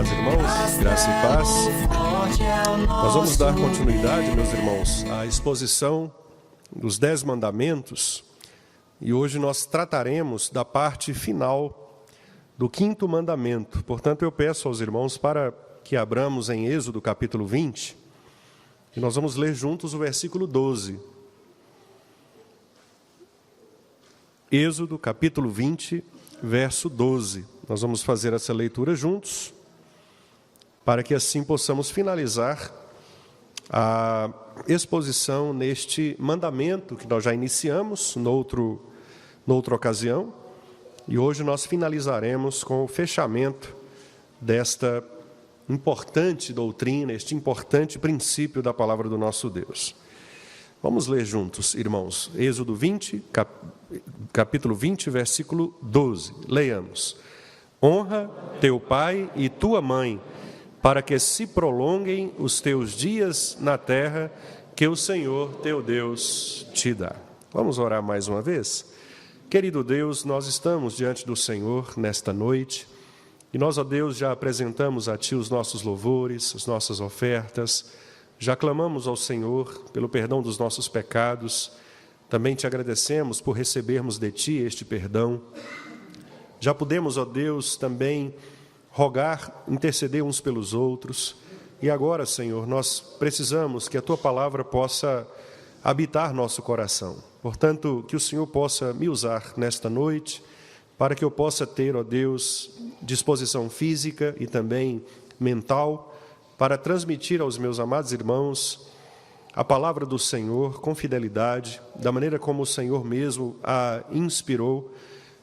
meus irmãos, graça e paz. Nós vamos dar continuidade, meus irmãos, à exposição dos 10 mandamentos, e hoje nós trataremos da parte final do 5º mandamento. Portanto, eu peço aos irmãos para que abramos em Êxodo capítulo 20, e nós vamos ler juntos o versículo 12. Êxodo capítulo 20, verso 12. Nós vamos fazer essa leitura juntos, para que assim possamos finalizar a exposição neste mandamento que nós já iniciamos noutra ocasião, e hoje nós finalizaremos com o fechamento desta importante doutrina, este importante princípio da palavra do nosso Deus. Vamos ler juntos, irmãos, Êxodo 20, capítulo 20, versículo 12. Leiamos. Honra teu pai e tua mãe, para que se prolonguem os teus dias na terra que o Senhor teu Deus te dá. Vamos orar mais uma vez? Querido Deus, nós estamos diante do Senhor nesta noite, e nós, ó Deus, já apresentamos a Ti os nossos louvores, as nossas ofertas, já clamamos ao Senhor pelo perdão dos nossos pecados, também Te agradecemos por recebermos de Ti este perdão. Já pudemos, ó Deus, também rogar, interceder uns pelos outros, e agora, Senhor, nós precisamos que a Tua palavra possa habitar nosso coração. Portanto, que o Senhor possa me usar nesta noite, para que eu possa ter, ó Deus, disposição física e também mental, para transmitir aos meus amados irmãos a palavra do Senhor com fidelidade, da maneira como o Senhor mesmo a inspirou,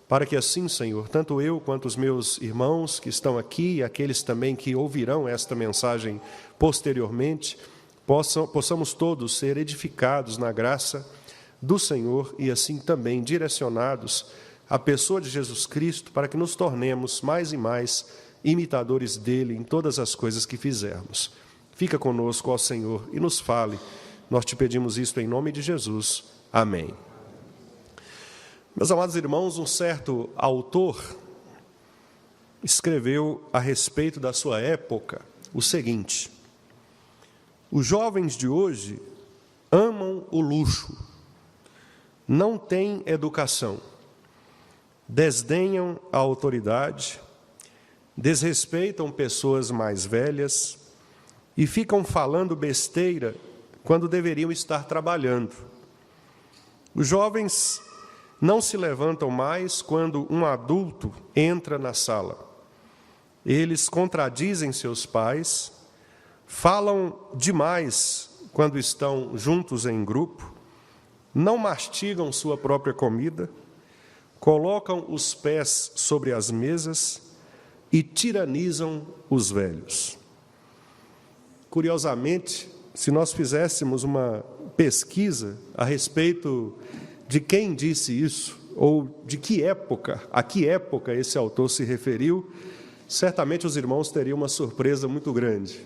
para que assim, Senhor, tanto eu quanto os meus irmãos que estão aqui e aqueles também que ouvirão esta mensagem posteriormente, possamos todos ser edificados na graça do Senhor e assim também direcionados à pessoa de Jesus Cristo, para que nos tornemos mais e mais imitadores dele em todas as coisas que fizermos. Fica conosco, ó Senhor, e nos fale. Nós te pedimos isto em nome de Jesus. Amém. Meus amados irmãos, um certo autor escreveu a respeito da sua época o seguinte: os jovens de hoje amam o luxo, não têm educação, desdenham a autoridade, desrespeitam pessoas mais velhas e ficam falando besteira quando deveriam estar trabalhando. Os jovens não se levantam mais quando um adulto entra na sala. Eles contradizem seus pais, falam demais quando estão juntos em grupo, não mastigam sua própria comida, colocam os pés sobre as mesas e tiranizam os velhos. Curiosamente, se nós fizéssemos uma pesquisa a respeito de quem disse isso, ou de que época, a que época esse autor se referiu, certamente os irmãos teriam uma surpresa muito grande.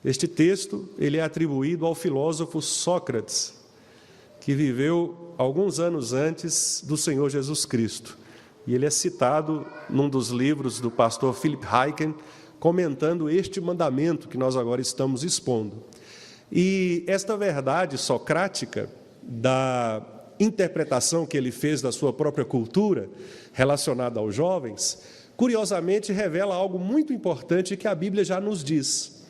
Este texto ele é atribuído ao filósofo Sócrates, que viveu alguns anos antes do Senhor Jesus Cristo. E ele é citado num dos livros do pastor Philip Ryken, comentando este mandamento que nós agora estamos expondo. E esta verdade socrática da interpretação que ele fez da sua própria cultura relacionada aos jovens, curiosamente revela algo muito importante que a Bíblia já nos diz.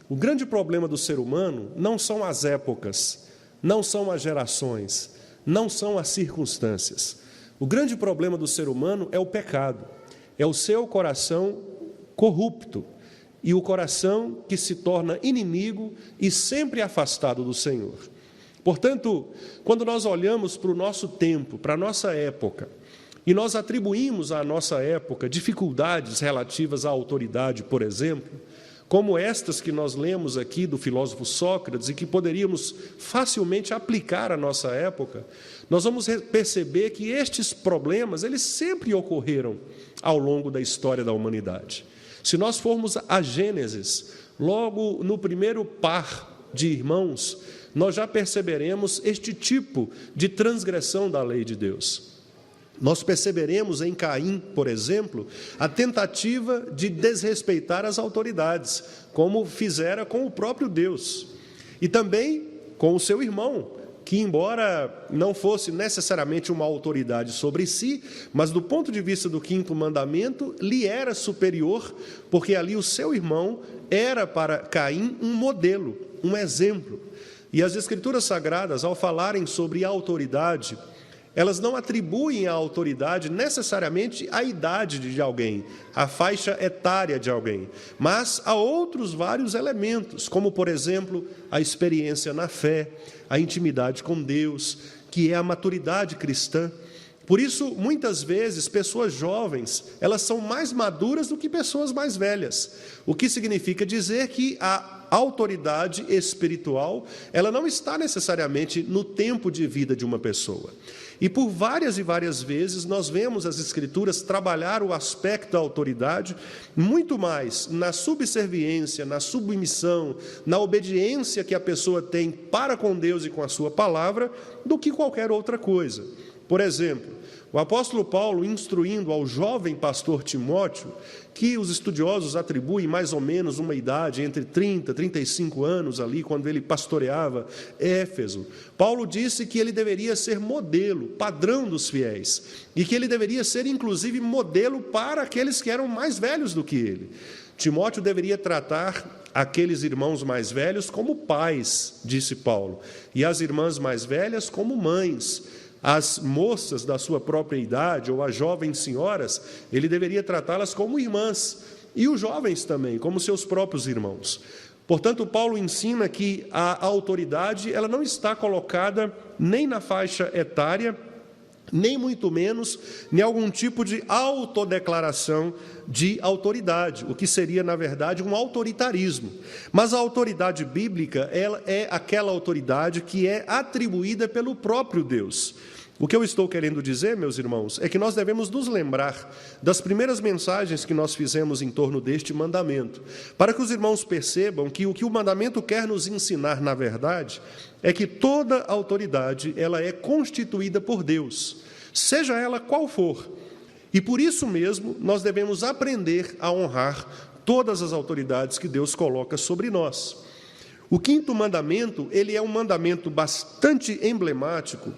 O grande problema do ser humano não são as épocas, não são as gerações, não são as circunstâncias. O grande problema do ser humano é o pecado, é o seu coração corrupto e o coração que se torna inimigo e sempre afastado do Senhor. Portanto, quando nós olhamos para o nosso tempo, para a nossa época, e nós atribuímos à nossa época dificuldades relativas à autoridade, por exemplo, como estas que nós lemos aqui do filósofo Sócrates e que poderíamos facilmente aplicar à nossa época, nós vamos perceber que estes problemas, eles sempre ocorreram ao longo da história da humanidade. Se nós formos a Gênesis, logo no primeiro par de irmãos, nós já perceberemos este tipo de transgressão da lei de Deus. Nós perceberemos em Caim, por exemplo, a tentativa de desrespeitar as autoridades, como fizera com o próprio Deus, e também com o seu irmão, que embora não fosse necessariamente uma autoridade sobre si, mas do ponto de vista do 5º mandamento, lhe era superior, porque ali o seu irmão era para Caim um modelo, um exemplo. E as Escrituras Sagradas, ao falarem sobre autoridade, elas não atribuem a autoridade necessariamente à idade de alguém, à faixa etária de alguém, mas a outros vários elementos, como, por exemplo, a experiência na fé, a intimidade com Deus, que é a maturidade cristã. Por isso, muitas vezes, pessoas jovens, elas são mais maduras do que pessoas mais velhas, o que significa dizer que a autoridade espiritual, ela não está necessariamente no tempo de vida de uma pessoa. E por várias e várias vezes nós vemos as Escrituras trabalhar o aspecto da autoridade muito mais na subserviência, na submissão, na obediência que a pessoa tem para com Deus e com a sua palavra, do que qualquer outra coisa. Por exemplo, o apóstolo Paulo, instruindo ao jovem pastor Timóteo, que os estudiosos atribuem mais ou menos uma idade entre 30 e 35 anos ali, quando ele pastoreava Éfeso, Paulo disse que ele deveria ser modelo, padrão dos fiéis, e que ele deveria ser, inclusive, modelo para aqueles que eram mais velhos do que ele. Timóteo deveria tratar aqueles irmãos mais velhos como pais, disse Paulo, e as irmãs mais velhas como mães. As moças da sua própria idade, ou as jovens senhoras, ele deveria tratá-las como irmãs, e os jovens também, como seus próprios irmãos. Portanto, Paulo ensina que a autoridade ela não está colocada nem na faixa etária, nem muito menos em algum tipo de autodeclaração de autoridade, o que seria, na verdade, um autoritarismo. Mas a autoridade bíblica ela é aquela autoridade que é atribuída pelo próprio Deus. O que eu estou querendo dizer, meus irmãos, é que nós devemos nos lembrar das primeiras mensagens que nós fizemos em torno deste mandamento, para que os irmãos percebam que o mandamento quer nos ensinar, na verdade, é que toda autoridade ela é constituída por Deus, seja ela qual for. E por isso mesmo nós devemos aprender a honrar todas as autoridades que Deus coloca sobre nós. O 5º mandamento, ele é um mandamento bastante emblemático,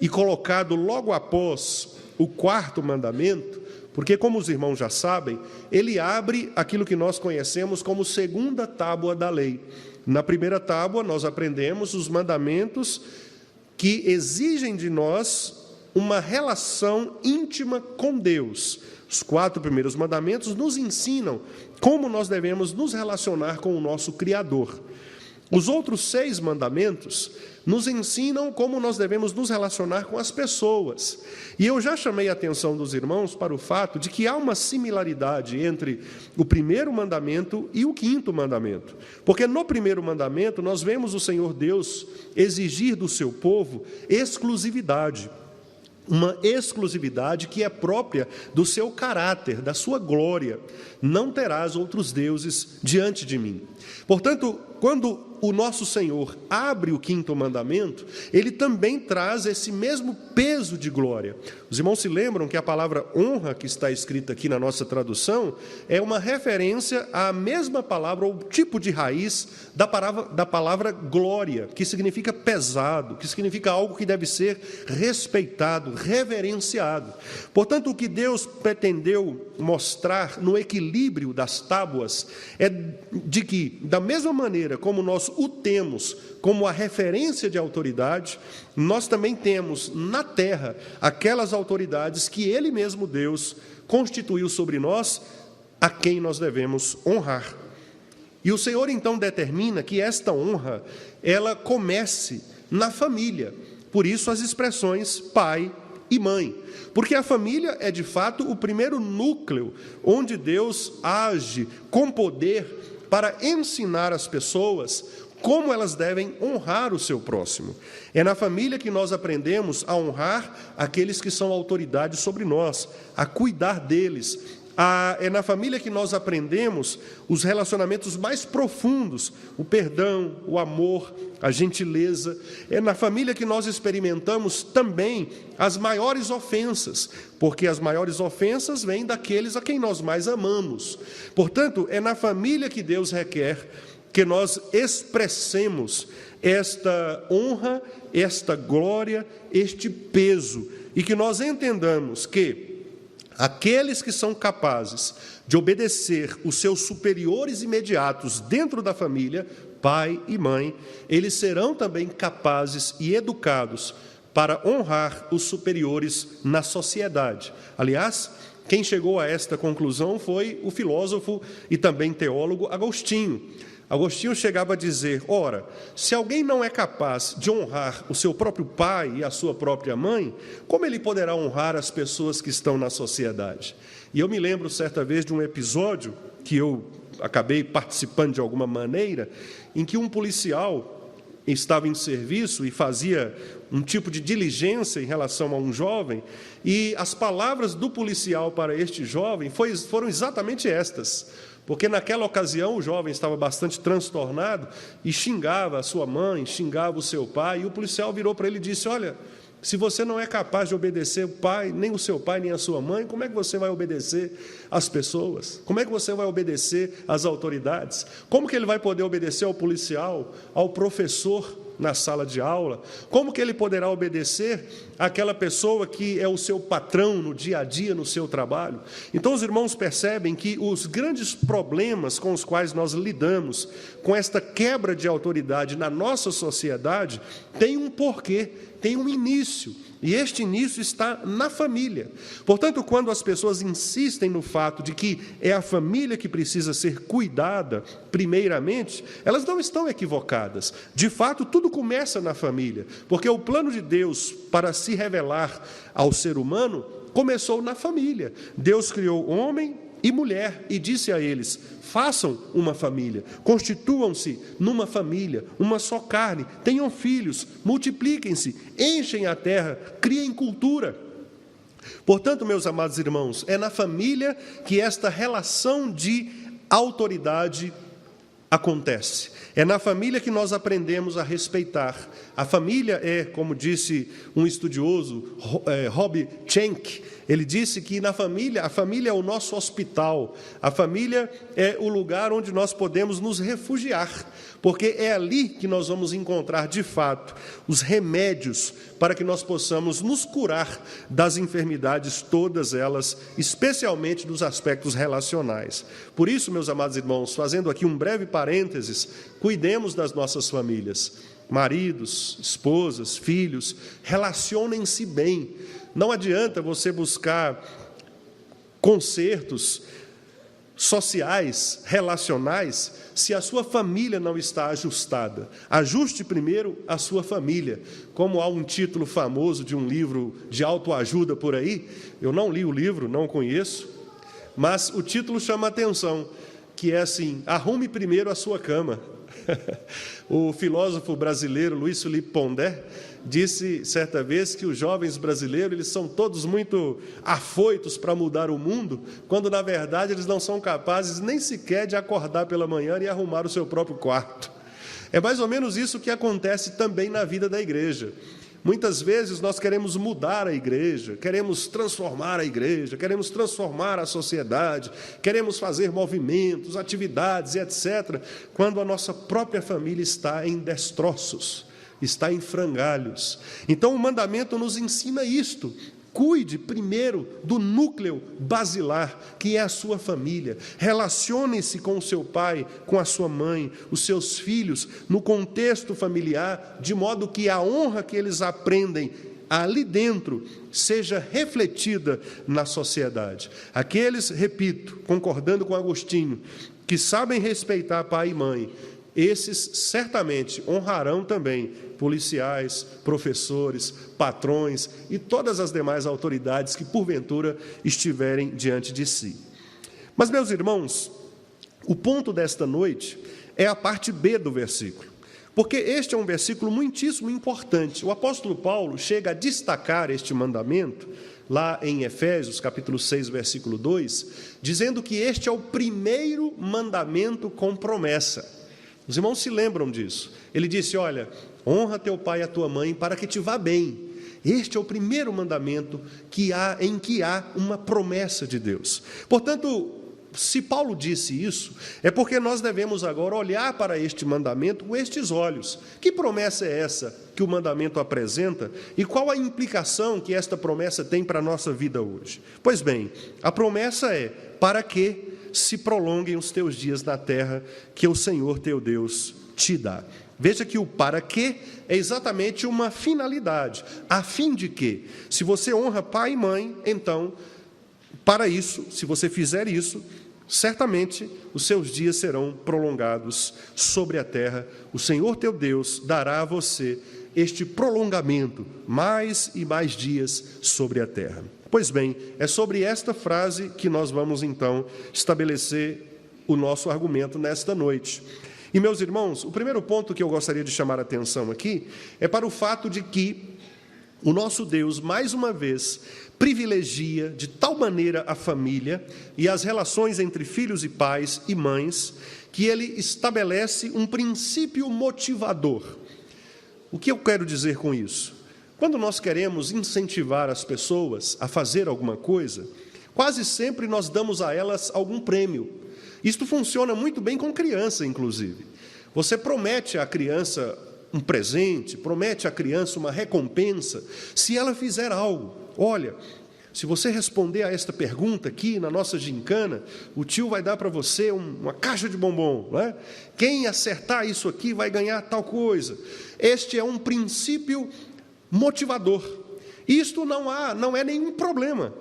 e colocado logo após o 4º mandamento, porque, como os irmãos já sabem, ele abre aquilo que nós conhecemos como segunda tábua da lei. Na primeira tábua, nós aprendemos os mandamentos que exigem de nós uma relação íntima com Deus. Os 4 primeiros mandamentos nos ensinam como nós devemos nos relacionar com o nosso Criador. Os outros 6 mandamentos nos ensinam como nós devemos nos relacionar com as pessoas. E eu já chamei a atenção dos irmãos para o fato de que há uma similaridade entre o 1º mandamento e o 5º mandamento. Porque no 1º mandamento nós vemos o Senhor Deus exigir do seu povo exclusividade. Uma exclusividade que é própria do seu caráter, da sua glória. Não terás outros deuses diante de mim. Portanto, quando o nosso Senhor abre o 5º mandamento, ele também traz esse mesmo peso de glória. Os irmãos se lembram que a palavra honra, que está escrita aqui na nossa tradução, é uma referência à mesma palavra, ou tipo de raiz da palavra glória, que significa pesado, que significa algo que deve ser respeitado, reverenciado. Portanto, o que Deus pretendeu mostrar no equilíbrio das tábuas é de que, da mesma maneira como nós o temos como a referência de autoridade, nós também temos na terra aquelas autoridades que Ele mesmo, Deus, constituiu sobre nós, a quem nós devemos honrar. E o Senhor então determina que esta honra, ela comece na família. Por isso as expressões pai e mãe. Porque a família é de fato o primeiro núcleo onde Deus age com poder para ensinar as pessoas como elas devem honrar o seu próximo. É na família que nós aprendemos a honrar aqueles que são autoridade sobre nós, a cuidar deles, É na família que nós aprendemos os relacionamentos mais profundos, o perdão, o amor, a gentileza. É na família que nós experimentamos também as maiores ofensas, porque as maiores ofensas vêm daqueles a quem nós mais amamos. Portanto, é na família que Deus requer que nós expressemos esta honra, esta glória, este peso, e que nós entendamos que aqueles que são capazes de obedecer os seus superiores imediatos dentro da família, pai e mãe, eles serão também capazes e educados para honrar os superiores na sociedade. Aliás, quem chegou a esta conclusão foi o filósofo e também teólogo Agostinho. Agostinho chegava a dizer: ora, se alguém não é capaz de honrar o seu próprio pai e a sua própria mãe, como ele poderá honrar as pessoas que estão na sociedade? E eu me lembro certa vez de um episódio que eu acabei participando de alguma maneira, em que um policial estava em serviço e fazia um tipo de diligência em relação a um jovem, e as palavras do policial para este jovem foram exatamente estas. Porque naquela ocasião o jovem estava bastante transtornado e xingava a sua mãe, xingava o seu pai, e o policial virou para ele e disse: olha, se você não é capaz de obedecer o pai, nem o seu pai, nem a sua mãe, como é que você vai obedecer às pessoas? Como é que você vai obedecer às autoridades? Como que ele vai poder obedecer ao policial, ao professor na sala de aula? Como que ele poderá obedecer àquela pessoa que é o seu patrão no dia a dia, no seu trabalho? Então, os irmãos percebem que os grandes problemas com os quais nós lidamos, com esta quebra de autoridade na nossa sociedade, tem um porquê, tem um início, e este início está na família. Portanto, quando as pessoas insistem no fato de que é a família que precisa ser cuidada primeiramente, elas não estão equivocadas. De fato, tudo começa na família, porque o plano de Deus para se revelar ao ser humano começou na família. Deus criou homem e mulher e disse a eles: façam uma família, constituam-se numa família, uma só carne, tenham filhos, multipliquem-se, enchem a terra, criem cultura. Portanto, meus amados irmãos, é na família que esta relação de autoridade acontece. É na família que nós aprendemos a respeitar. A família é, como disse um estudioso, Rob Schenck, ele disse que a família é o nosso hospital, a família é o lugar onde nós podemos nos refugiar, porque é ali que nós vamos encontrar, de fato, os remédios para que nós possamos nos curar das enfermidades, todas elas, especialmente dos aspectos relacionais. Por isso, meus amados irmãos, fazendo aqui um breve parênteses, cuidemos das nossas famílias. Maridos, esposas, filhos, relacionem-se bem. Não adianta você buscar consertos sociais, relacionais, se a sua família não está ajustada. Ajuste primeiro a sua família. Como há um título famoso de um livro de autoajuda por aí, eu não li o livro, não conheço, mas o título chama a atenção, que é assim: arrume primeiro a sua cama. O filósofo brasileiro Luiz Felipe Pondé disse certa vez que os jovens brasileiros eles são todos muito afoitos para mudar o mundo, quando na verdade eles não são capazes nem sequer de acordar pela manhã e arrumar o seu próprio quarto. É mais ou menos isso que acontece também na vida da igreja. Muitas vezes nós queremos mudar a igreja, queremos transformar a igreja, queremos transformar a sociedade, queremos fazer movimentos, atividades e etc., quando a nossa própria família está em destroços, está em frangalhos. Então o mandamento nos ensina isto: cuide primeiro do núcleo basilar, que é a sua família. Relacione-se com o seu pai, com a sua mãe, os seus filhos, no contexto familiar, de modo que a honra que eles aprendem ali dentro seja refletida na sociedade. Aqueles, repito, concordando com Agostinho, que sabem respeitar pai e mãe, esses certamente honrarão também policiais, professores, patrões e todas as demais autoridades que, porventura, estiverem diante de si. Mas, meus irmãos, o ponto desta noite é a parte B do versículo, porque este é um versículo muitíssimo importante. O apóstolo Paulo chega a destacar este mandamento lá em Efésios, capítulo 6, versículo 2, dizendo que este é o primeiro mandamento com promessa. Os irmãos se lembram disso. Ele disse, olha, honra teu pai e a tua mãe para que te vá bem. Este é o primeiro mandamento em que há uma promessa de Deus. Portanto, se Paulo disse isso, é porque nós devemos agora olhar para este mandamento com estes olhos. Que promessa é essa que o mandamento apresenta e qual a implicação que esta promessa tem para a nossa vida hoje? Pois bem, a promessa é para que se prolonguem os teus dias na terra que o Senhor teu Deus te dá. Veja que o para quê é exatamente uma finalidade, a fim de que, se você honra pai e mãe, então, para isso, se você fizer isso, certamente os seus dias serão prolongados sobre a terra. O Senhor teu Deus dará a você este prolongamento, mais e mais dias sobre a terra. Pois bem, é sobre esta frase que nós vamos então estabelecer o nosso argumento nesta noite. E, meus irmãos, o primeiro ponto que eu gostaria de chamar a atenção aqui é para o fato de que o nosso Deus, mais uma vez, privilegia de tal maneira a família e as relações entre filhos e pais e mães, que ele estabelece um princípio motivador. O que eu quero dizer com isso? Quando nós queremos incentivar as pessoas a fazer alguma coisa, quase sempre nós damos a elas algum prêmio. Isto funciona muito bem com criança, inclusive. Você promete à criança um presente, promete à criança uma recompensa, se ela fizer algo. Olha, se você responder a esta pergunta aqui na nossa gincana, o tio vai dar para você uma caixa de bombom, não é? Quem acertar isso aqui vai ganhar tal coisa. Este é um princípio motivador. Isto não é nenhum problema.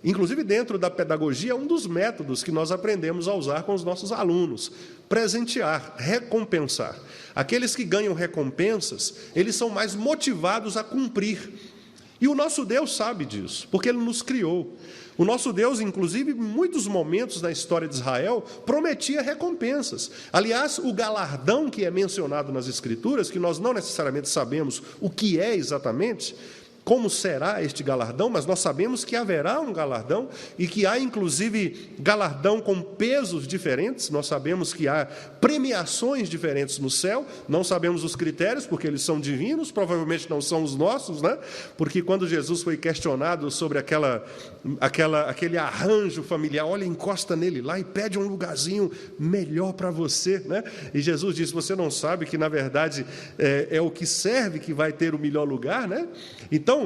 Inclusive, dentro da pedagogia, é um dos métodos que nós aprendemos a usar com os nossos alunos. Presentear, recompensar. Aqueles que ganham recompensas, eles são mais motivados a cumprir. E o nosso Deus sabe disso, porque Ele nos criou. O nosso Deus, inclusive, em muitos momentos na história de Israel, prometia recompensas. Aliás, o galardão que é mencionado nas Escrituras, que nós não necessariamente sabemos o que é exatamente, como será este galardão, mas nós sabemos que haverá um galardão e que há, inclusive, galardão com pesos diferentes. Nós sabemos que há premiações diferentes no céu. Não sabemos os critérios, porque eles são divinos, provavelmente não são os nossos, né? Porque quando Jesus foi questionado sobre aquele arranjo familiar, olha, encosta nele lá e pede um lugarzinho melhor para você, né? E Jesus disse, você não sabe que, na verdade, é o que serve que vai ter o melhor lugar, né? Então,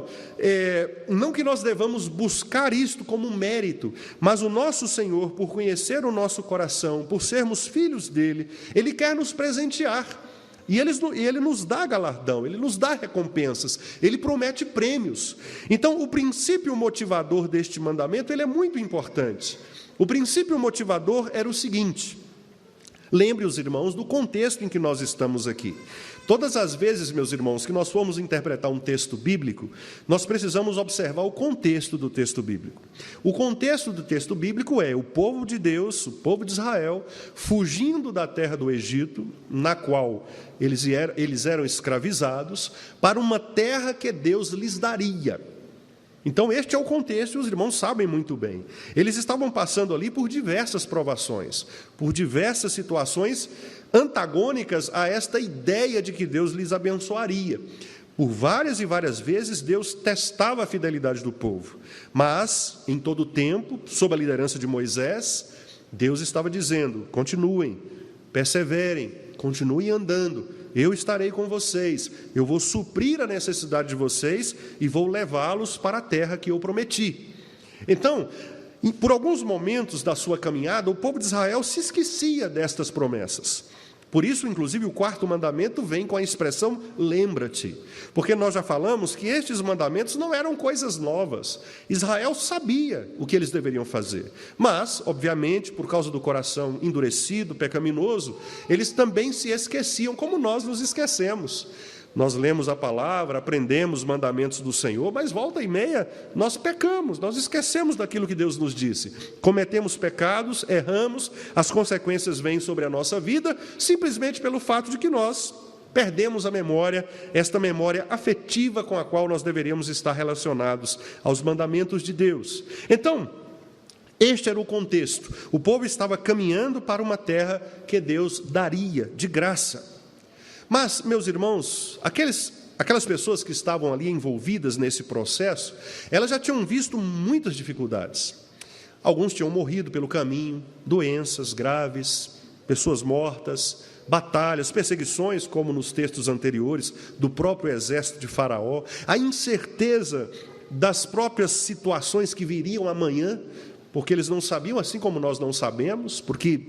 não que nós devamos buscar isto como um mérito, mas o nosso Senhor, por conhecer o nosso coração, por sermos filhos dele, Ele quer nos presentear. E Ele nos dá galardão, Ele nos dá recompensas, Ele promete prêmios. Então, o princípio motivador deste mandamento, ele é muito importante. O princípio motivador era o seguinte: lembre os irmãos do contexto em que nós estamos aqui. Todas as vezes, meus irmãos, que nós formos interpretar um texto bíblico, nós precisamos observar o contexto do texto bíblico. O contexto do texto bíblico é o povo de Deus, o povo de Israel, fugindo da terra do Egito, na qual eles eram escravizados, para uma terra que Deus lhes daria. Então, este é o contexto, e os irmãos sabem muito bem. Eles estavam passando ali por diversas provações, por diversas situações antagônicas a esta ideia de que Deus lhes abençoaria. Por várias e várias vezes, Deus testava a fidelidade do povo. Mas, em todo o tempo, sob a liderança de Moisés, Deus estava dizendo, continuem, perseverem, continuem andando, eu estarei com vocês, eu vou suprir a necessidade de vocês e vou levá-los para a terra que eu prometi. Então, por alguns momentos da sua caminhada, o povo de Israel se esquecia destas promessas. Por isso, inclusive, o quarto mandamento vem com a expressão lembra-te, porque nós já falamos que estes mandamentos não eram coisas novas. Israel sabia o que eles deveriam fazer, mas, obviamente, por causa do coração endurecido, pecaminoso, eles também se esqueciam, como nós nos esquecemos. Nós lemos a palavra, aprendemos os mandamentos do Senhor, mas volta e meia nós pecamos, nós esquecemos daquilo que Deus nos disse. Cometemos pecados, erramos, as consequências vêm sobre a nossa vida, simplesmente pelo fato de que nós Perdemos a memória, esta memória afetiva com a qual nós deveríamos estar relacionados aos mandamentos de Deus. Então, este era o contexto. O povo estava caminhando para uma terra que Deus daria de graça. Mas, meus irmãos, aquelas pessoas que estavam ali envolvidas nesse processo, elas já tinham visto muitas dificuldades. Alguns tinham morrido pelo caminho, doenças graves, pessoas mortas, batalhas, perseguições, como nos textos anteriores, do próprio exército de Faraó, a incerteza das próprias situações que viriam amanhã, porque eles não sabiam, assim como nós não sabemos, porque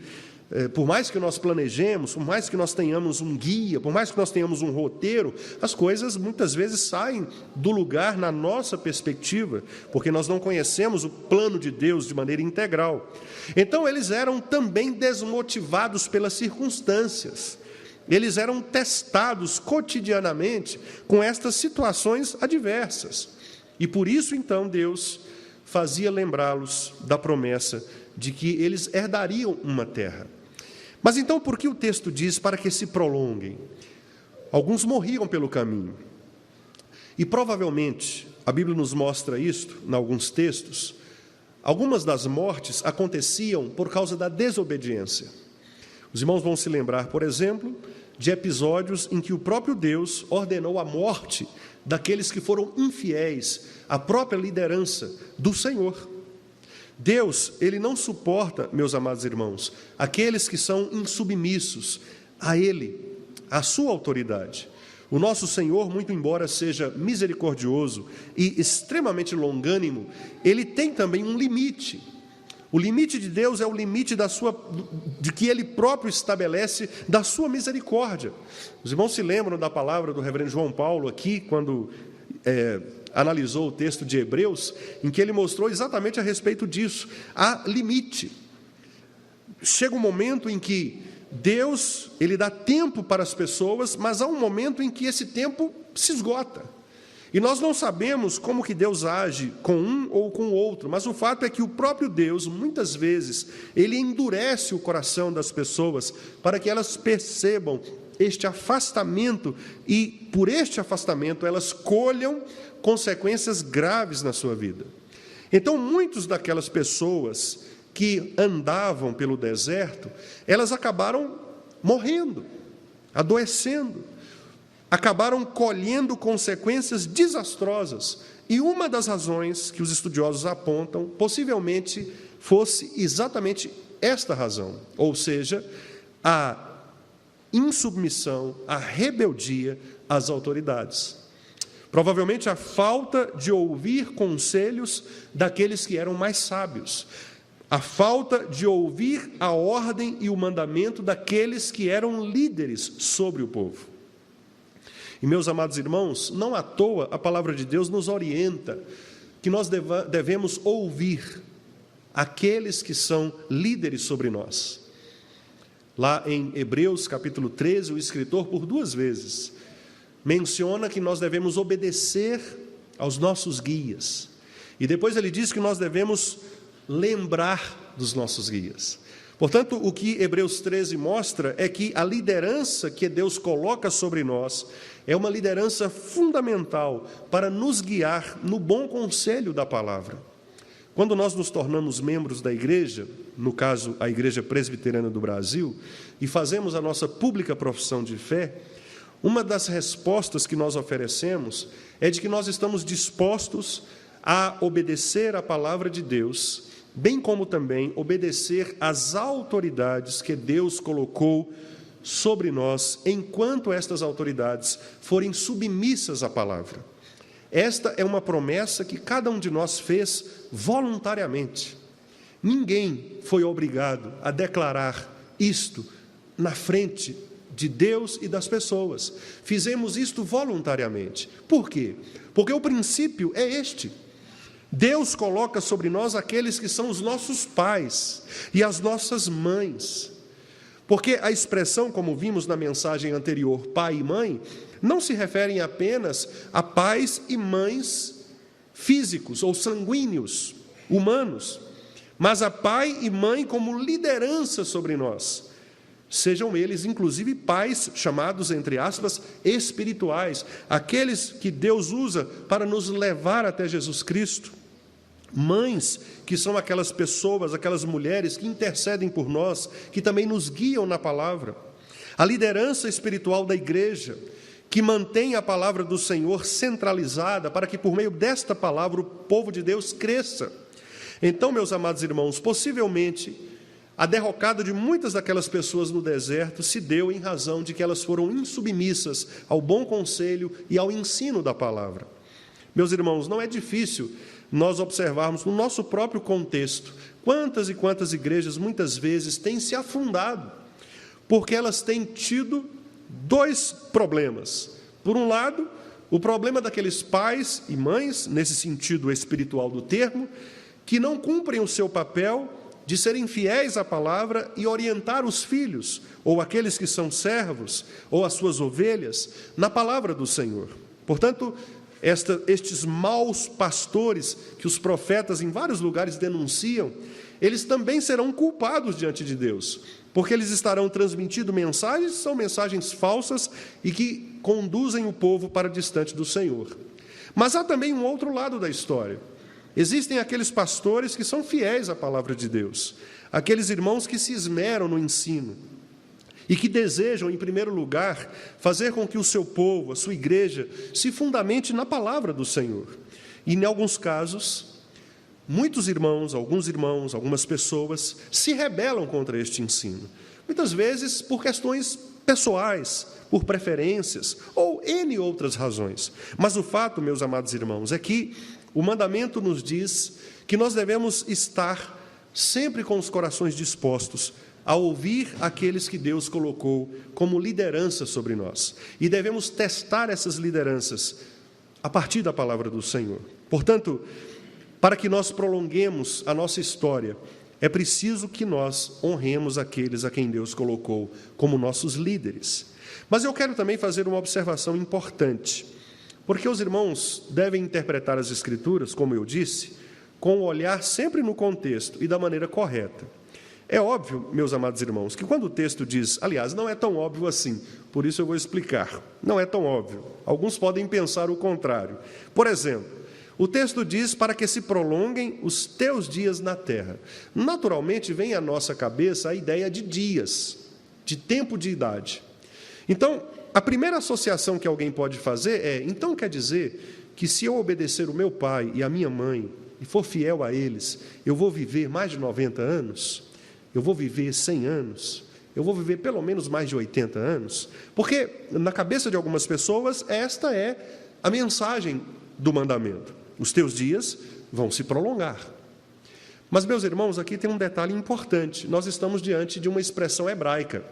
por mais que nós planejemos, por mais que nós tenhamos um guia, por mais que nós tenhamos um roteiro, as coisas muitas vezes saem do lugar na nossa perspectiva, porque nós não conhecemos o plano de Deus de maneira integral. Então, eles eram também desmotivados pelas circunstâncias. Eles eram testados cotidianamente com estas situações adversas. E por isso, então, Deus fazia lembrá-los da promessa de que eles herdariam uma terra. Mas então, por que o texto diz para que se prolonguem? Alguns morriam pelo caminho. E provavelmente, a Bíblia nos mostra isto, em alguns textos, algumas das mortes aconteciam por causa da desobediência. Os irmãos vão se lembrar, por exemplo, de episódios em que o próprio Deus ordenou a morte daqueles que foram infiéis à própria liderança do Senhor. Deus, Ele não suporta, meus amados irmãos, aqueles que são insubmissos a Ele, à sua autoridade. O nosso Senhor, muito embora seja misericordioso e extremamente longânimo, Ele tem também um limite. O limite de Deus é o limite de que Ele próprio estabelece da sua misericórdia. Os irmãos se lembram da palavra do reverendo João Paulo aqui, quando analisou o texto de Hebreus, em que ele mostrou exatamente a respeito disso. Há limite. Chega um momento em que Deus, Ele dá tempo para as pessoas, mas há um momento em que esse tempo se esgota. E nós não sabemos como que Deus age com um ou com o outro, mas o fato é que o próprio Deus, muitas vezes, Ele endurece o coração das pessoas para que elas percebam este afastamento e, por este afastamento, elas colham consequências graves na sua vida. Então, muitos daquelas pessoas que andavam pelo deserto, elas acabaram morrendo, adoecendo, acabaram colhendo consequências desastrosas. E uma das razões que os estudiosos apontam, possivelmente, fosse exatamente esta razão, ou seja, a insubmissão, a rebeldia às autoridades. Provavelmente a falta de ouvir conselhos daqueles que eram mais sábios. A falta de ouvir a ordem e o mandamento daqueles que eram líderes sobre o povo. E, meus amados irmãos, não à toa a palavra de Deus nos orienta que nós devemos ouvir aqueles que são líderes sobre nós. Lá em Hebreus, capítulo 13, o escritor, por 2 vezes, menciona que nós devemos obedecer aos nossos guias. E depois ele diz que nós devemos lembrar dos nossos guias. Portanto, o que Hebreus 13 mostra é que a liderança que Deus coloca sobre nós é uma liderança fundamental para nos guiar no bom conselho da palavra. Quando nós nos tornamos membros da igreja, no caso a Igreja Presbiteriana do Brasil, e fazemos a nossa pública profissão de fé, uma das respostas que nós oferecemos é de que nós estamos dispostos a obedecer à palavra de Deus, bem como também obedecer às autoridades que Deus colocou sobre nós, enquanto estas autoridades forem submissas à palavra. Esta é uma promessa que cada um de nós fez voluntariamente. Ninguém foi obrigado a declarar isto na frente de Deus e das pessoas. Fizemos isto voluntariamente. Por quê? Porque o princípio é este. Deus coloca sobre nós aqueles que são os nossos pais e as nossas mães. Porque a expressão, como vimos na mensagem anterior, pai e mãe, não se referem apenas a pais e mães físicos ou sanguíneos, humanos, mas a pai e mãe como liderança sobre nós. Sejam eles, inclusive, pais chamados, entre aspas, espirituais, aqueles que Deus usa para nos levar até Jesus Cristo. Mães, que são aquelas pessoas, aquelas mulheres que intercedem por nós, que também nos guiam na palavra. A liderança espiritual da igreja, que mantém a palavra do Senhor centralizada, para que por meio desta palavra o povo de Deus cresça. Então, meus amados irmãos, possivelmente a derrocada de muitas daquelas pessoas no deserto se deu em razão de que elas foram insubmissas ao bom conselho e ao ensino da palavra. Meus irmãos, não é difícil nós observarmos no nosso próprio contexto quantas e quantas igrejas muitas vezes têm se afundado, porque elas têm tido dois problemas. Por um lado, o problema daqueles pais e mães, nesse sentido espiritual do termo, que não cumprem o seu papel de serem fiéis à palavra e orientar os filhos, ou aqueles que são servos, ou as suas ovelhas, na palavra do Senhor. Portanto, estes maus pastores que os profetas em vários lugares denunciam, eles também serão culpados diante de Deus, porque eles estarão transmitindo mensagens, são mensagens falsas e que conduzem o povo para distante do Senhor. Mas há também um outro lado da história. Existem aqueles pastores que são fiéis à palavra de Deus, aqueles irmãos que se esmeram no ensino e que desejam, em primeiro lugar, fazer com que o seu povo, a sua igreja, se fundamente na palavra do Senhor. E, em alguns casos, muitos irmãos, algumas pessoas, se rebelam contra este ensino. Muitas vezes por questões pessoais, por preferências, ou N outras razões. Mas o fato, meus amados irmãos, é que o mandamento nos diz que nós devemos estar sempre com os corações dispostos a ouvir aqueles que Deus colocou como liderança sobre nós. E devemos testar essas lideranças a partir da palavra do Senhor. Portanto, para que nós prolonguemos a nossa história, é preciso que nós honremos aqueles a quem Deus colocou como nossos líderes. Mas eu quero também fazer uma observação importante, porque os irmãos devem interpretar as Escrituras, como eu disse, com o olhar sempre no contexto e da maneira correta. É óbvio, meus amados irmãos, que quando o texto diz, aliás, não é tão óbvio assim, por isso eu vou explicar, não é tão óbvio. Alguns podem pensar o contrário. Por exemplo, o texto diz para que se prolonguem os teus dias na terra. Naturalmente vem à nossa cabeça a ideia de dias, de tempo de idade. Então, a primeira associação que alguém pode fazer é, então quer dizer que se eu obedecer o meu pai e a minha mãe e for fiel a eles, eu vou viver mais de 90 anos? Eu vou viver 100 anos? Eu vou viver pelo menos mais de 80 anos? Porque na cabeça de algumas pessoas, esta é a mensagem do mandamento. Os teus dias vão se prolongar. Mas, meus irmãos, aqui tem um detalhe importante. Nós estamos diante de uma expressão hebraica.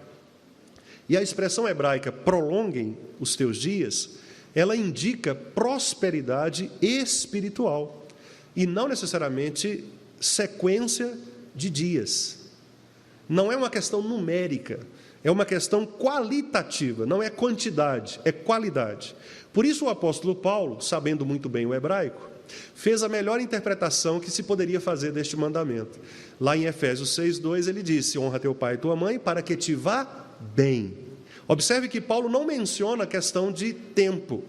E a expressão hebraica, prolonguem os teus dias, ela indica prosperidade espiritual. E não necessariamente sequência de dias. Não é uma questão numérica, é uma questão qualitativa, não é quantidade, é qualidade. Por isso o apóstolo Paulo, sabendo muito bem o hebraico, fez a melhor interpretação que se poderia fazer deste mandamento. Lá em Efésios 6:2 ele disse, honra teu pai e tua mãe para que te vá bem. Observe que Paulo não menciona a questão de tempo,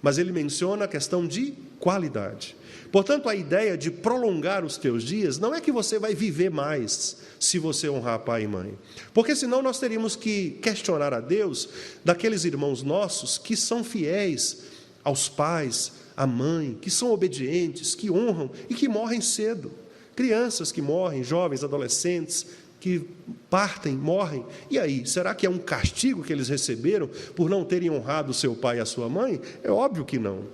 mas ele menciona a questão de qualidade. Portanto, a ideia de prolongar os teus dias não é que você vai viver mais se você honrar pai e mãe. Porque senão nós teríamos que questionar a Deus daqueles irmãos nossos que são fiéis aos pais, à mãe, que são obedientes, que honram e que morrem cedo. Crianças que morrem, jovens, adolescentes, que partem, morrem. E aí, será que é um castigo que eles receberam por não terem honrado o seu pai e a sua mãe? É óbvio que não.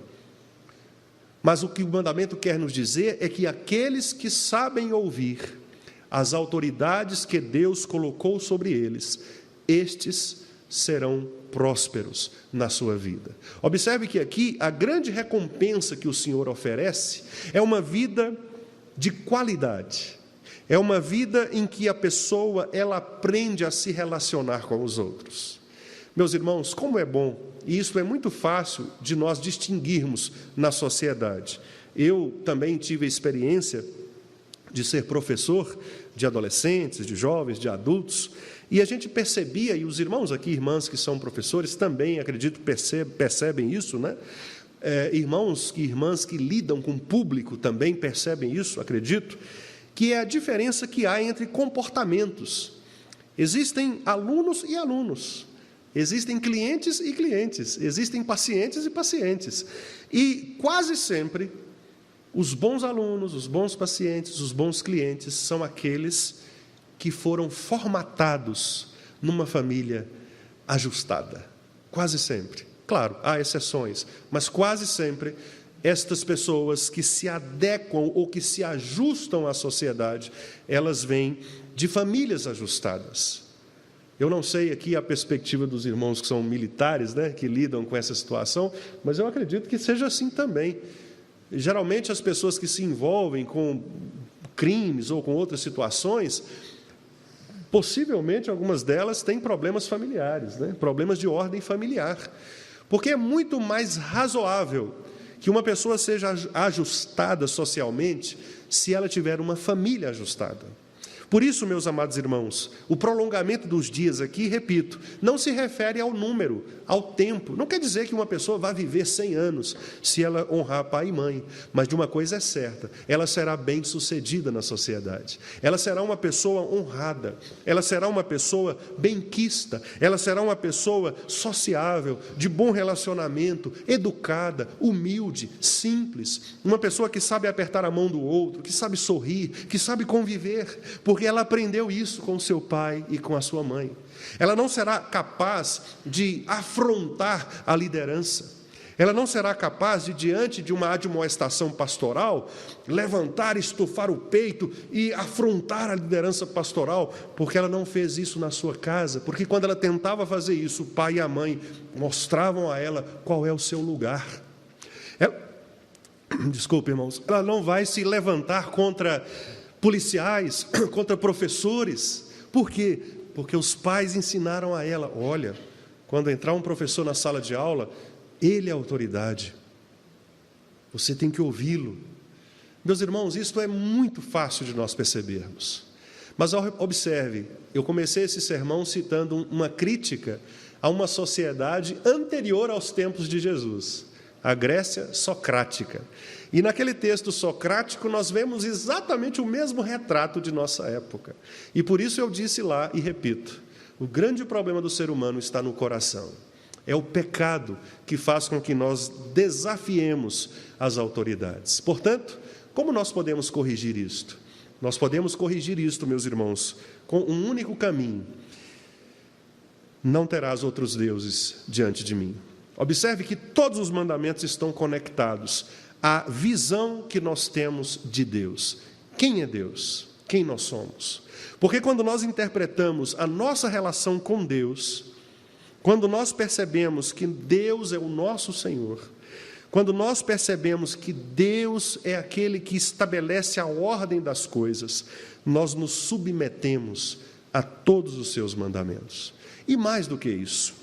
Mas o que o mandamento quer nos dizer é que aqueles que sabem ouvir as autoridades que Deus colocou sobre eles, estes serão prósperos na sua vida. Observe que aqui a grande recompensa que o Senhor oferece é uma vida de qualidade. É uma vida em que a pessoa ela aprende a se relacionar com os outros. Meus irmãos, como é bom, e isso é muito fácil de nós distinguirmos na sociedade. Eu também tive a experiência de ser professor de adolescentes, de jovens, de adultos, e a gente percebia, e os irmãos aqui, irmãs que são professores, também, acredito, percebem isso, né? Irmãos e irmãs que lidam com o público também percebem isso, acredito, que é a diferença que há entre comportamentos. Existem alunos e alunos, existem clientes e clientes, existem pacientes e pacientes, e quase sempre os bons alunos, os bons pacientes, os bons clientes são aqueles que foram formatados numa família ajustada. Quase sempre. Claro, há exceções, mas quase sempre estas pessoas que se adequam ou que se ajustam à sociedade, elas vêm de famílias ajustadas. Eu não sei aqui a perspectiva dos irmãos que são militares, né, que lidam com essa situação, mas eu acredito que seja assim também. Geralmente, as pessoas que se envolvem com crimes ou com outras situações, possivelmente, algumas delas têm problemas familiares, né? Problemas de ordem familiar. Porque é muito mais razoável que uma pessoa seja ajustada socialmente se ela tiver uma família ajustada. Por isso, meus amados irmãos, o prolongamento dos dias aqui, repito, não se refere ao número, ao tempo. Não quer dizer que uma pessoa vá viver 100 anos se ela honrar pai e mãe, mas de uma coisa é certa, ela será bem-sucedida na sociedade. Ela será uma pessoa honrada, ela será uma pessoa benquista, ela será uma pessoa sociável, de bom relacionamento, educada, humilde, simples, uma pessoa que sabe apertar a mão do outro, que sabe sorrir, que sabe conviver, porque ela aprendeu isso com seu pai e com a sua mãe. Ela não será capaz de afrontar a liderança. Ela não será capaz de, diante de uma admoestação pastoral, levantar, estufar o peito e afrontar a liderança pastoral, porque ela não fez isso na sua casa, porque quando ela tentava fazer isso, o pai e a mãe mostravam a ela qual é o seu lugar. Desculpe, irmãos, ela não vai se levantar contra policiais, contra professores. Por quê? Porque os pais ensinaram a ela, olha, quando entrar um professor na sala de aula, ele é a autoridade. Você tem que ouvi-lo. Meus irmãos, isto é muito fácil de nós percebermos. Mas observe, eu comecei esse sermão citando uma crítica a uma sociedade anterior aos tempos de Jesus, a Grécia socrática. E naquele texto socrático nós vemos exatamente o mesmo retrato de nossa época. E por isso eu disse lá e repito, o grande problema do ser humano está no coração. É o pecado que faz com que nós desafiemos as autoridades. Portanto, como nós podemos corrigir isto? Nós podemos corrigir isto, meus irmãos, com um único caminho. Não terás outros deuses diante de mim. Observe que todos os mandamentos estão conectados à visão que nós temos de Deus. Quem é Deus? Quem nós somos? Porque quando nós interpretamos a nossa relação com Deus, quando nós percebemos que Deus é o nosso Senhor, quando nós percebemos que Deus é aquele que estabelece a ordem das coisas, nós nos submetemos a todos os seus mandamentos. E mais do que isso,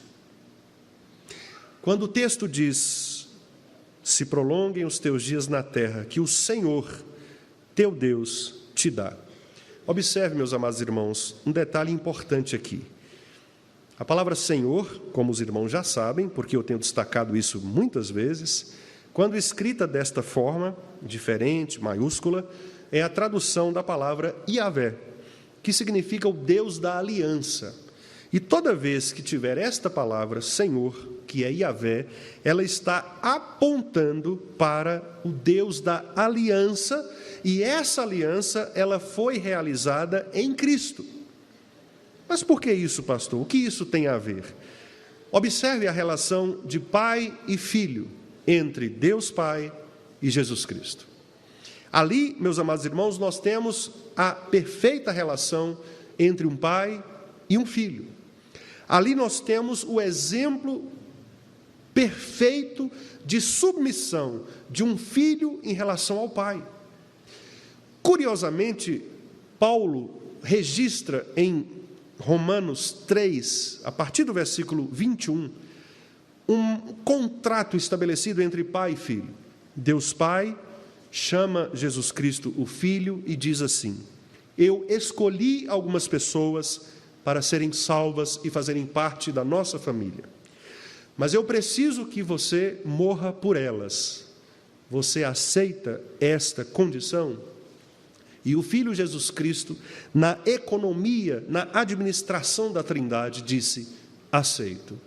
quando o texto diz, se prolonguem os teus dias na terra, que o Senhor, teu Deus, te dá. Observe, meus amados irmãos, um detalhe importante aqui. A palavra Senhor, como os irmãos já sabem, porque eu tenho destacado isso muitas vezes, quando escrita desta forma, diferente, maiúscula, é a tradução da palavra Iavé, que significa o Deus da aliança. E toda vez que tiver esta palavra, Senhor, que é Iavé, ela está apontando para o Deus da aliança, e essa aliança, ela foi realizada em Cristo. Mas por que isso, pastor? O que isso tem a ver? Observe a relação de pai e filho entre Deus Pai e Jesus Cristo. Ali, meus amados irmãos, nós temos a perfeita relação entre um pai e um filho. Ali nós temos o exemplo perfeito de submissão de um filho em relação ao pai. Curiosamente, Paulo registra em Romanos 3, a partir do versículo 21, um contrato estabelecido entre pai e filho. Deus Pai chama Jesus Cristo o Filho e diz assim: eu escolhi algumas pessoas para serem salvas e fazerem parte da nossa família, mas eu preciso que você morra por elas. Você aceita esta condição? E o Filho Jesus Cristo, na economia, na administração da Trindade, disse: aceito.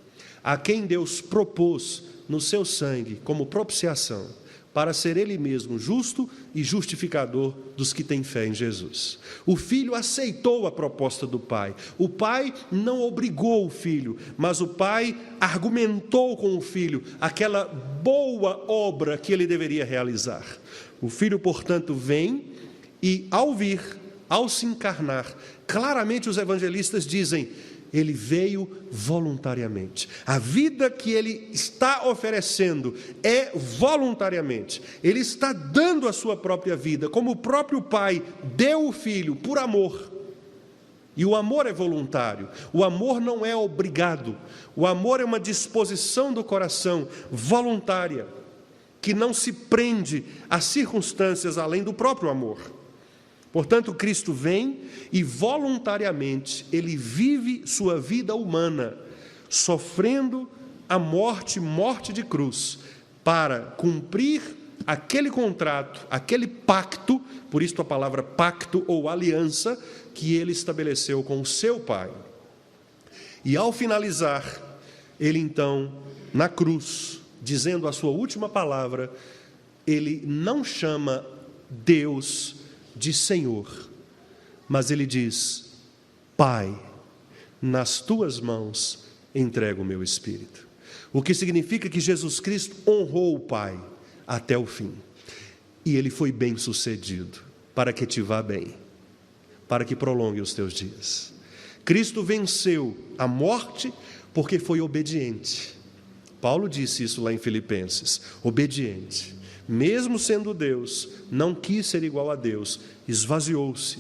A quem Deus propôs no seu sangue como propiciação, para ser Ele mesmo justo e justificador dos que têm fé em Jesus. O Filho aceitou a proposta do Pai. O Pai não obrigou o Filho, mas o Pai argumentou com o Filho aquela boa obra que ele deveria realizar. O Filho, portanto, vem e, ao vir, ao se encarnar, claramente os evangelistas dizem: ele veio voluntariamente. A vida que ele está oferecendo é voluntariamente. Ele está dando a sua própria vida, como o próprio Pai deu o Filho por amor. E o amor é voluntário. O amor não é obrigado. O amor é uma disposição do coração voluntária, que não se prende a circunstâncias além do próprio amor. Portanto, Cristo vem e voluntariamente Ele vive sua vida humana, sofrendo a morte de cruz, para cumprir aquele contrato, aquele pacto, por isso a palavra pacto ou aliança, que Ele estabeleceu com o seu Pai. E ao finalizar, Ele então, na cruz, dizendo a sua última palavra, Ele não chama Deus de Senhor, mas ele diz: Pai, nas tuas mãos entrego o meu espírito. O que significa que Jesus Cristo honrou o Pai até o fim. E ele foi bem sucedido, para que te vá bem, para que prolongue os teus dias. Cristo venceu a morte porque foi obediente. Paulo disse isso lá em Filipenses: obediente. Mesmo sendo Deus, não quis ser igual a Deus, esvaziou-se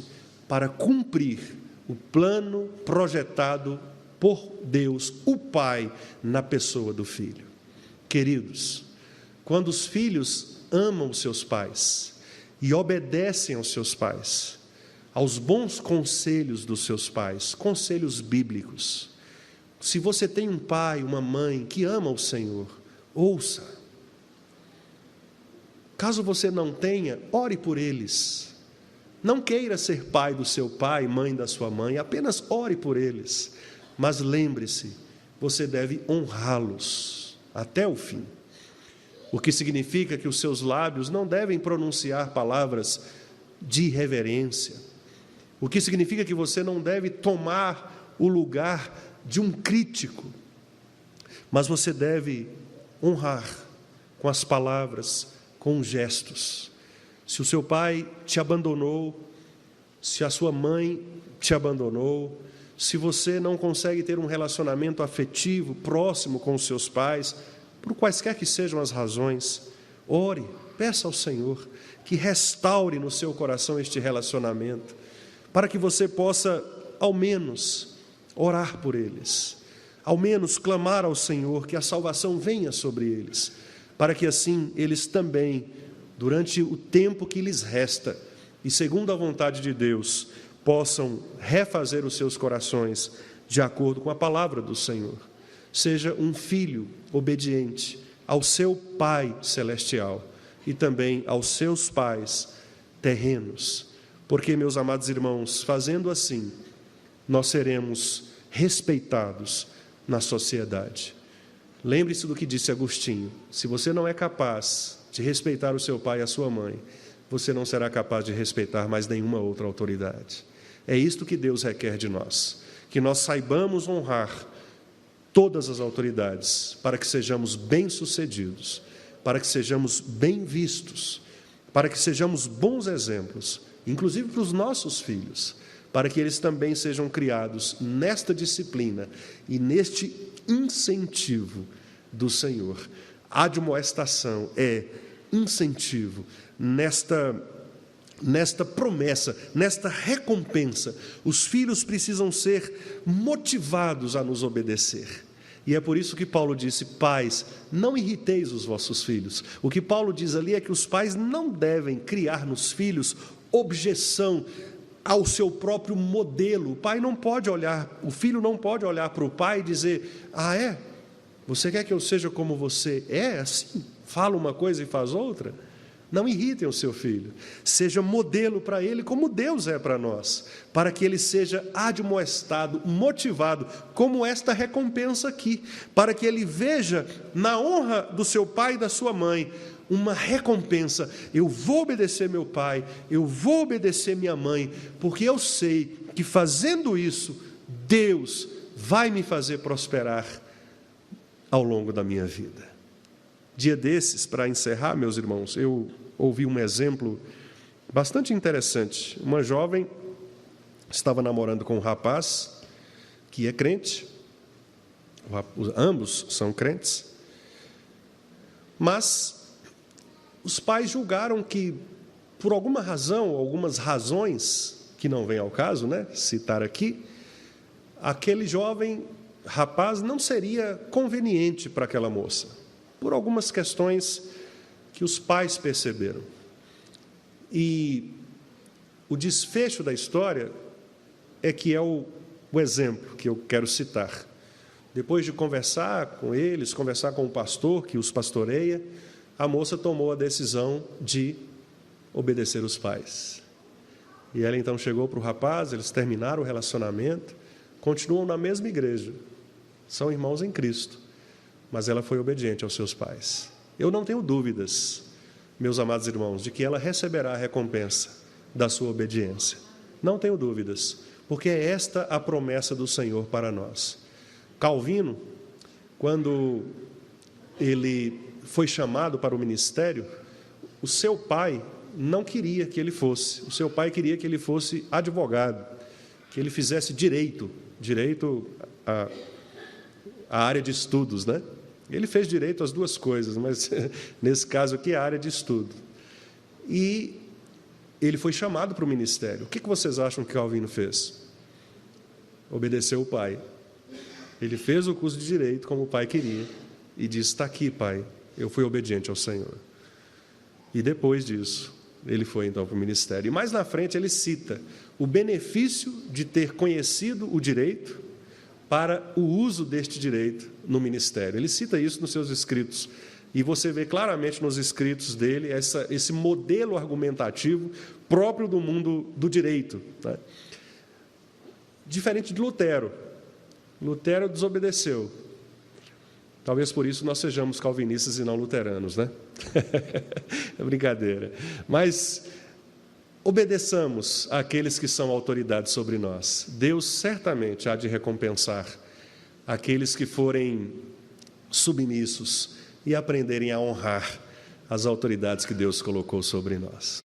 para cumprir o plano projetado por Deus, o Pai, na pessoa do Filho. Queridos, quando os filhos amam os seus pais e obedecem aos seus pais, aos bons conselhos dos seus pais, conselhos bíblicos, se você tem um pai, uma mãe que ama o Senhor, ouça. Caso você não tenha, ore por eles. Não queira ser pai do seu pai, mãe da sua mãe, apenas ore por eles. Mas lembre-se, você deve honrá-los até o fim. O que significa que os seus lábios não devem pronunciar palavras de irreverência. O que significa que você não deve tomar o lugar de um crítico. Mas você deve honrar com as palavras, com gestos. Se o seu pai te abandonou, se a sua mãe te abandonou, se você não consegue ter um relacionamento afetivo, próximo com os seus pais, por quaisquer que sejam as razões, ore, peça ao Senhor que restaure no seu coração este relacionamento, para que você possa, ao menos, orar por eles, ao menos clamar ao Senhor que a salvação venha sobre eles, para que assim eles também, durante o tempo que lhes resta, e segundo a vontade de Deus, possam refazer os seus corações de acordo com a palavra do Senhor. Seja um filho obediente ao seu Pai celestial e também aos seus pais terrenos. Porque, meus amados irmãos, fazendo assim, nós seremos respeitados na sociedade. Lembre-se do que disse Agostinho: se você não é capaz de respeitar o seu pai e a sua mãe, você não será capaz de respeitar mais nenhuma outra autoridade. É isto que Deus requer de nós, que nós saibamos honrar todas as autoridades, para que sejamos bem-sucedidos, para que sejamos bem vistos, para que sejamos bons exemplos, inclusive para os nossos filhos, para que eles também sejam criados nesta disciplina e neste incentivo do Senhor. Admoestação é incentivo nesta promessa, nesta recompensa. Os filhos precisam ser motivados a nos obedecer. E é por isso que Paulo disse: pais, não irriteis os vossos filhos. O que Paulo diz ali é que os pais não devem criar nos filhos objeção ao seu próprio modelo. O pai não pode olhar, o filho não pode olhar para o pai e dizer: ah, é? Você quer que eu seja como você é? Assim, fala uma coisa e faz outra? Não irritem o seu filho. Seja modelo para ele como Deus é para nós, para que ele seja admoestado, motivado, como esta recompensa aqui, para que ele veja na honra do seu pai e da sua mãe uma recompensa. Eu vou obedecer meu pai, eu vou obedecer minha mãe, porque eu sei que fazendo isso, Deus vai me fazer prosperar ao longo da minha vida. Dia desses, para encerrar, meus irmãos, eu ouvi um exemplo bastante interessante. Uma jovem estava namorando com um rapaz que é crente, ambos são crentes, mas os pais julgaram que, por alguma razão, algumas razões, que não vem ao caso, citar aqui, aquele jovem rapaz não seria conveniente para aquela moça, por algumas questões que os pais perceberam. E o desfecho da história é que é o exemplo que eu quero citar. Depois de conversar com eles, conversar com o pastor que os pastoreia, a moça tomou a decisão de obedecer os pais. E ela então chegou para o rapaz, eles terminaram o relacionamento, continuam na mesma igreja, são irmãos em Cristo, mas ela foi obediente aos seus pais. Eu não tenho dúvidas, meus amados irmãos, de que ela receberá a recompensa da sua obediência. Não tenho dúvidas, porque é esta a promessa do Senhor para nós. Calvino, quando ele foi chamado para o ministério, o seu pai não queria que ele fosse. O seu pai queria que ele fosse advogado, que ele fizesse direito à área de estudos, Ele fez direito às duas coisas, mas nesse caso aqui é a área de estudo. E ele foi chamado para o ministério. O que vocês acham que Calvino fez? Obedeceu o pai. Ele fez o curso de direito como o pai queria e disse: está aqui, pai, eu fui obediente ao Senhor. E depois disso, ele foi então para o ministério. E mais na frente ele cita o benefício de ter conhecido o direito para o uso deste direito no ministério. Ele cita isso nos seus escritos, e você vê claramente nos escritos dele esse modelo argumentativo próprio do mundo do direito. Diferente de Lutero. Lutero desobedeceu. Talvez por isso nós sejamos calvinistas e não luteranos, É brincadeira. Mas obedeçamos àqueles que são autoridades sobre nós. Deus certamente há de recompensar aqueles que forem submissos e aprenderem a honrar as autoridades que Deus colocou sobre nós.